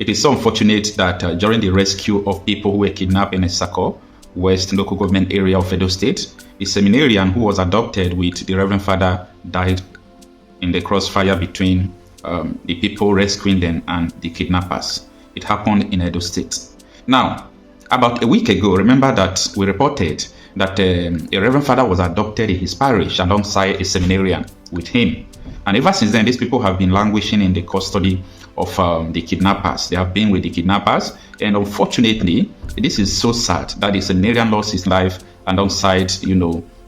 It is so unfortunate that during the rescue of people who were kidnapped in Esako, West local government area of Edo State, the seminarian who was adopted with the Reverend Father died in the crossfire between the people rescuing them and the kidnappers. It happened in Edo State. Now, about a week ago, remember that we reported that a Reverend Father was adopted in his parish alongside a seminarian with him. And ever since then, these people have been languishing in the custody of the kidnappers. They have been with the kidnappers. And unfortunately, this is so sad that the seminarian lost his life alongside,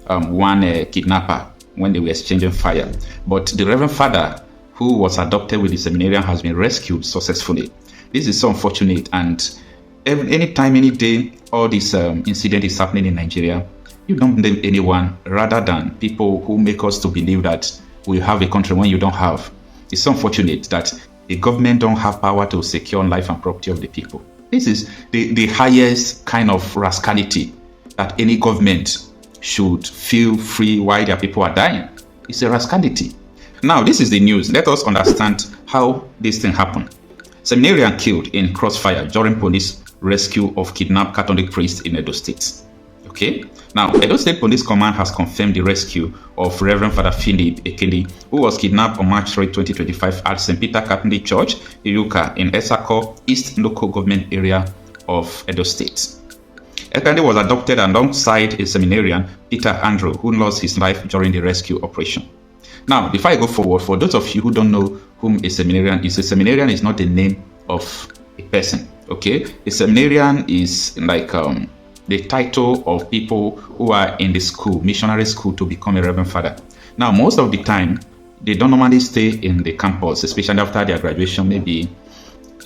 one kidnapper when they were exchanging fire. But the Reverend Father, who was adopted with the seminarian, has been rescued successfully. This is so unfortunate. And anytime, any day, all this incident is happening in Nigeria, you don't blame anyone rather than people who make us to believe that we have a country when you don't have. It's so unfortunate that the government don't have power to secure life and property of the people. This is the highest kind of rascality that any government should feel free while their people are dying. It's a rascality. Now, this is the news. Let us understand how this thing happened. Seminarian killed in crossfire during police rescue of kidnapped Catholic priest in Edo State. Okay. Now, Edo State Police Command has confirmed the rescue of Reverend Father Philip Ekeli, who was kidnapped on March 3, 2025 at St. Peter Catholic Church, Iyuka, in Esako, East Local Government Area of Edo State. Ekeli was adopted alongside a seminarian, Peter Andrew, who lost his life during the rescue operation. Now, before I go forward, for those of you who don't know whom a seminarian is not the name of a person, okay? A seminarian is like the title of people who are in the school, missionary school, to become a Reverend Father. Now, most of the time, they don't normally stay in the campus, especially after their graduation, maybe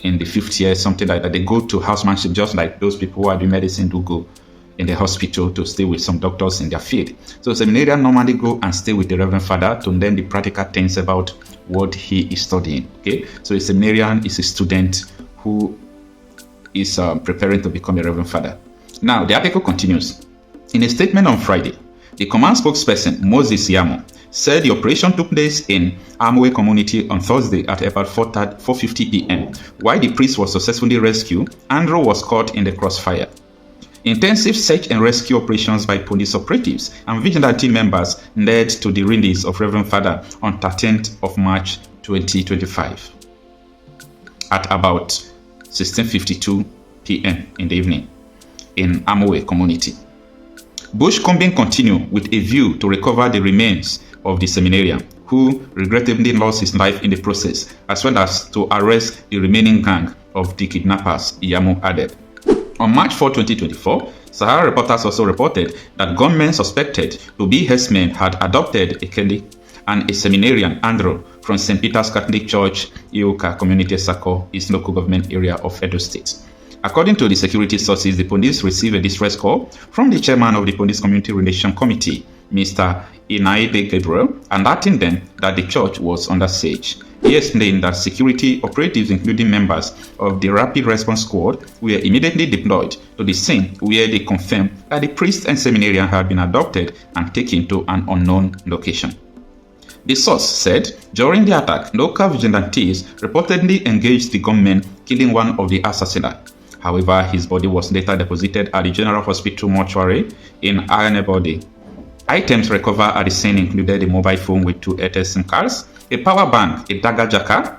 in the 5th year, something like that. They go to housemanship, just like those people who are doing medicine do go in the hospital to stay with some doctors in their field. So seminarians normally go and stay with the Reverend Father to learn the practical things about what he is studying. Okay, so a seminarian is a student who is preparing to become a Reverend Father. Now, the article continues. In a statement on Friday, the command spokesperson, Moses Yamo, said the operation took place in Amwe community on Thursday at about 4:50 p.m. While the priest was successfully rescued, Andrew was caught in the crossfire. Intensive search and rescue operations by police operatives and vigilante members led to the release of Reverend Father on 13th of March 2025 at about 16:52 p.m. in the evening in Amwe community. Bush combing continued with a view to recover the remains of the seminarian, who regrettably lost his life in the process, as well as to arrest the remaining gang of the kidnappers, Iyamo added. On March 4, 2024, Sahara reporters also reported that gunmen suspected to be herdsmen had adopted Ekeli and a seminarian, Andrew, from St. Peter's Catholic Church, Iyuka Community Sako, East Local Government Area of Edo State. According to the security sources, the police received a distress call from the chairman of the Police Community Relations Committee, Mr. Inaide Gabriel, alerting them that the church was under siege. He explained that security operatives, including members of the Rapid Response Squad, were immediately deployed to the scene, where they confirmed that the priest and seminarian had been adopted and taken to an unknown location. The source said during the attack, local vigilantes reportedly engaged the gunmen, killing one of the assassins. However, his body was later deposited at the General Hospital mortuary in Ayanebode. Items recovered at the scene included a mobile phone with 2 Airtel SIM cards, a power bank, a dagger jacket,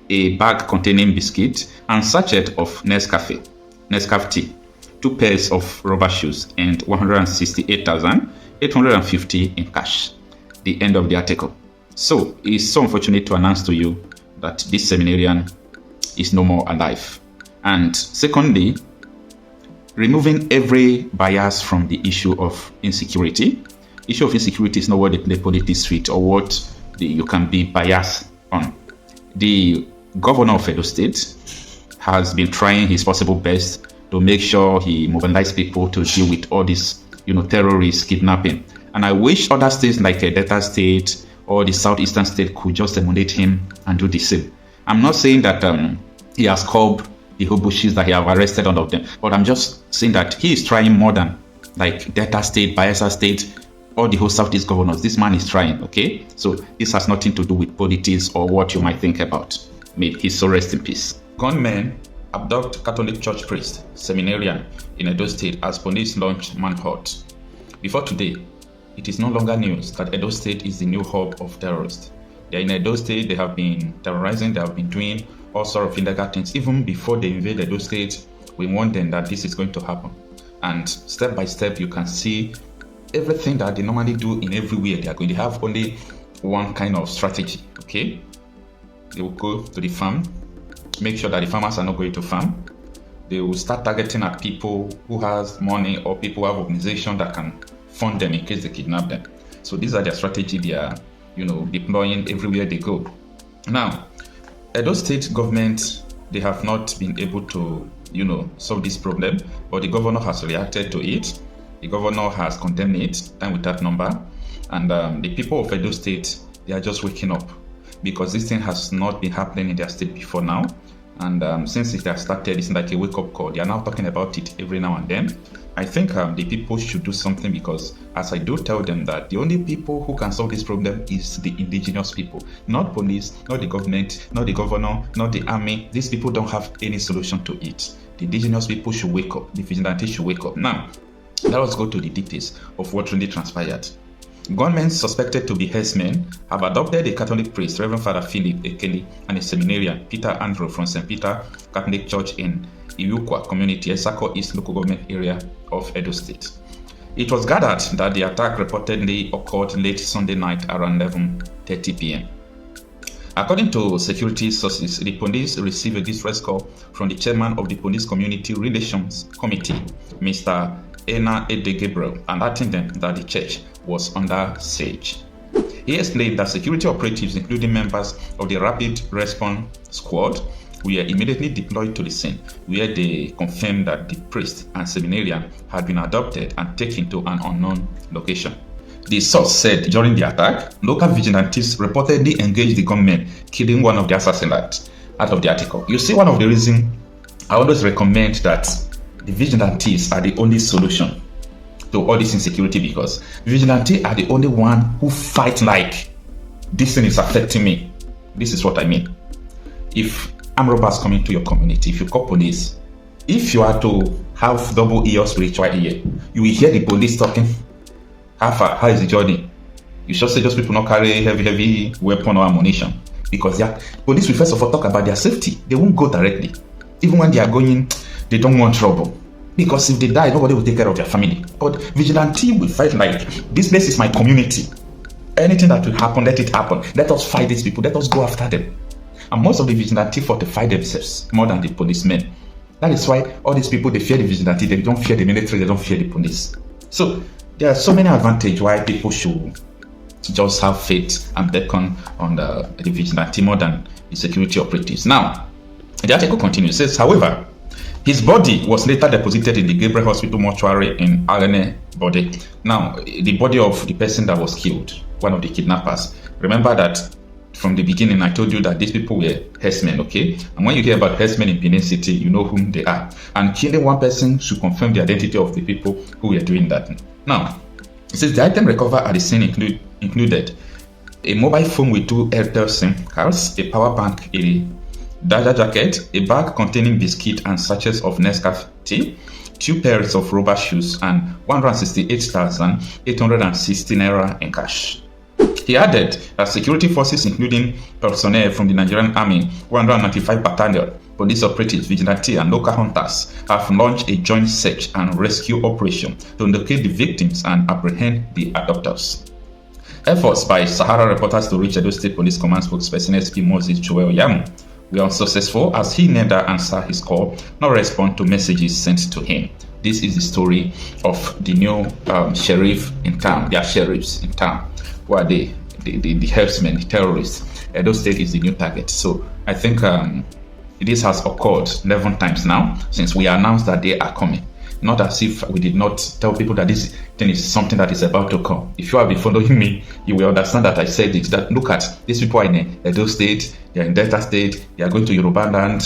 a bag containing biscuits, and sachet of Nescafe tea, 2 pairs of rubber shoes, and 168,850 in cash. The end of the article. So, it's so unfortunate to announce to you that this seminarian is no more alive. And secondly, removing every bias from the issue of insecurity. Issue of insecurity is not what the politics fit or what you can be biased on. The governor of Edo State has been trying his possible best to make sure he mobilizes people to deal with all this, terrorists, kidnapping. And I wish other states like Delta State or the Southeastern State could just emulate him and do the same. I'm not saying that he has curbed the Hobushes, that he have arrested all of them, but I'm just saying that he is trying more than like Delta State, Bayelsa State, or the whole Southeast governors. This man is trying, okay? So this has nothing to do with politics or what you might think about. May his soul rest in peace. Gunmen abduct Catholic church priest, seminarian in Edo State as police launch manhunt. Before today, it is no longer news that Edo State is the new hub of terrorists. They are in Edo State, they have been terrorizing, they have been doing all sorts of illegal things. Even before they invade Edo State, we warned them that this is going to happen. And step by step, you can see everything that they normally do in everywhere. They are going to have only one kind of strategy, okay? They will go to the farm, make sure that the farmers are not going to farm. They will start targeting at people who has money or people who have organization that can fund them in case they kidnap them. So these are their strategy they are, deploying everywhere they go. Now, Edo State government, they have not been able to, solve this problem, but the governor has reacted to it. The governor has condemned it, and with that number, and the people of Edo State, they are just waking up because this thing has not been happening in their state before now. And since it has started, it's like a wake-up call. They are now talking about it every now and then. I think the people should do something because, as I do tell them, that the only people who can solve this problem is the indigenous people. Not police, not the government, not the governor, not the army. These people don't have any solution to it. The indigenous people should wake up. The vigilantes should wake up. Now, let us go to the details of what really transpired. Gunmen suspected to be herdsmen have adopted a Catholic priest, Reverend Father Philip Ekeli, and a seminarian, Peter Andrew, from St. Peter Catholic Church in Iwukwa Community, Esako East Local Government Area of Edo State. It was gathered that the attack reportedly occurred late Sunday night around 11:30 p.m. According to security sources, the police received a distress call from the chairman of the Police Community Relations Committee, Mr. Ena Ede Gabriel, alerting them that the church was under siege. He explained that security operatives, including members of the Rapid Response Squad, were immediately deployed to the scene, where they confirmed that the priest and seminarian had been abducted and taken to an unknown location. The source said during the attack, local vigilantes reportedly engaged the gunmen, killing one of the assassins. Out of the article, you see, one of the reasons I always recommend that the vigilantes are the only solution to all this insecurity, because vigilantes are the only one who fight like this thing is affecting me. This is what I mean. If armed robbers come into your community, if you call police, if you are to have double ear spiritual ear, you will hear the police talking. How is the journey? You should say those people not carry heavy weapon or ammunition, because police will first of all talk about their safety. They won't go directly. Even when they are going, they don't want trouble, because if they die, nobody will take care of their family. But vigilante will fight like, this place is my community. Anything that will happen, let it happen. Let us fight these people. Let us go after them. And most of the vigilante fortify themselves more than the policemen. That is why all these people, they fear the vigilante. They don't fear the military. They don't fear the police. So there are so many advantages why people should just have faith and beckon on the vigilante more than the security operatives. Now, the article continues. It says, however, his body was later deposited in the Gabriel Hospital mortuary in Arene Bode. Now, the body of the person that was killed, one of the kidnappers. Remember that from the beginning, I told you that these people were herdsmen, okay? And when you hear about herdsmen in Benin City, you know whom they are. And killing one person should confirm the identity of the people who were doing that. Now, it says the item recovered at the scene included a mobile phone with 2 Airtel SIM cards, a power bank, a Dada jacket, a bag containing biscuit and sachets of Nescafe tea, 2 pairs of rubber shoes, and 168,860 naira in cash. He added that security forces, including personnel from the Nigerian Army, 195 Battalion, police operatives, vigilante, and local hunters, have launched a joint search and rescue operation to locate the victims and apprehend the abductors. Efforts by Sahara reporters to reach Edo State Police Command spokesperson SP Moses Joel Yamu were unsuccessful, as he neither answered his call nor responded to messages sent to him. This is the story of the new sheriff in town. They are sheriffs in town, who are the herdsmen, the terrorists. Edo State is the new target. So I think this has occurred 11 times now since we announced that they are coming. Not as if we did not tell people that this thing is something that is about to come. If you have been following me, you will understand that I said it. That look at these people are in Edo State, they are in Delta State, they are going to Yoruba land.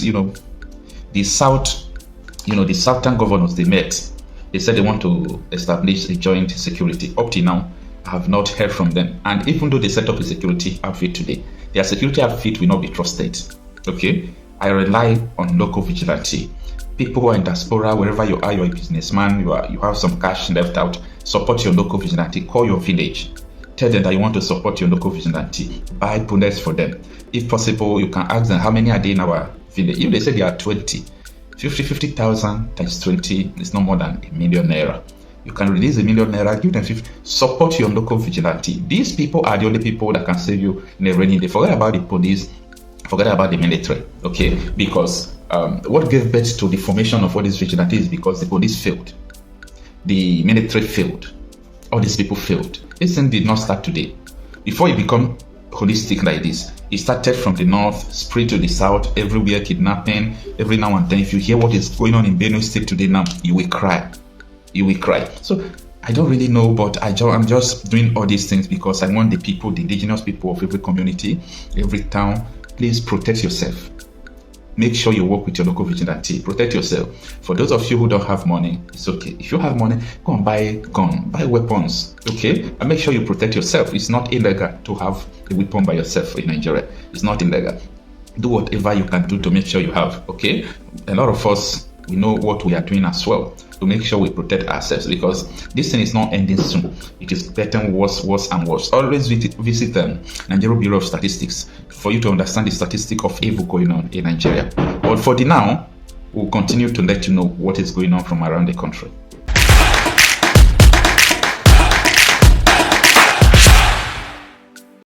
The southern governors, they met. They said they want to establish a joint security. Up to now, I have not heard from them. And even though they set up a security outfit today, their security outfit will not be trusted. Okay? I rely on local vigilante. People who are in diaspora, wherever you are, you're a businessman, you have some cash left out, support your local vigilante. Call your village. Tell them that you want to support your local vigilante. Buy bullets for them. If possible, you can ask them how many are they in our village. If they say there are 20, 50,000 times 20 is no more than ₦1 million. You can release ₦1 million, give them 50. Support your local vigilante. These people are the only people that can save you in a rainy day. Forget about the police, forget about the military, okay? Because what gave birth to the formation of all these vigilantes is because the police failed, the military failed, all these people failed. This thing did not start today. Before it become holistic like this, it started from the north, spread to the south, everywhere kidnapping, every now and then. If you hear what is going on in Benue State today now, you will cry. You will cry. So I don't really know, but I'm just doing all these things because I want the people, the indigenous people of every community, every town, please protect yourself. Make sure you work with your local vigilante. Protect yourself. For those of you who don't have money, it's okay. If you have money, go and buy a gun, buy weapons, okay? And make sure you protect yourself. It's not illegal to have a weapon by yourself in Nigeria. It's not illegal. Do whatever you can do to make sure you have, okay? A lot of us, we know what we are doing as well to make sure we protect ourselves, because this thing is not ending soon. It is getting worse and worse. Always visit the Nigerian Bureau of Statistics for you to understand the statistic of evil going on in Nigeria. But for the now, we'll continue to let you know what is going on from around the country.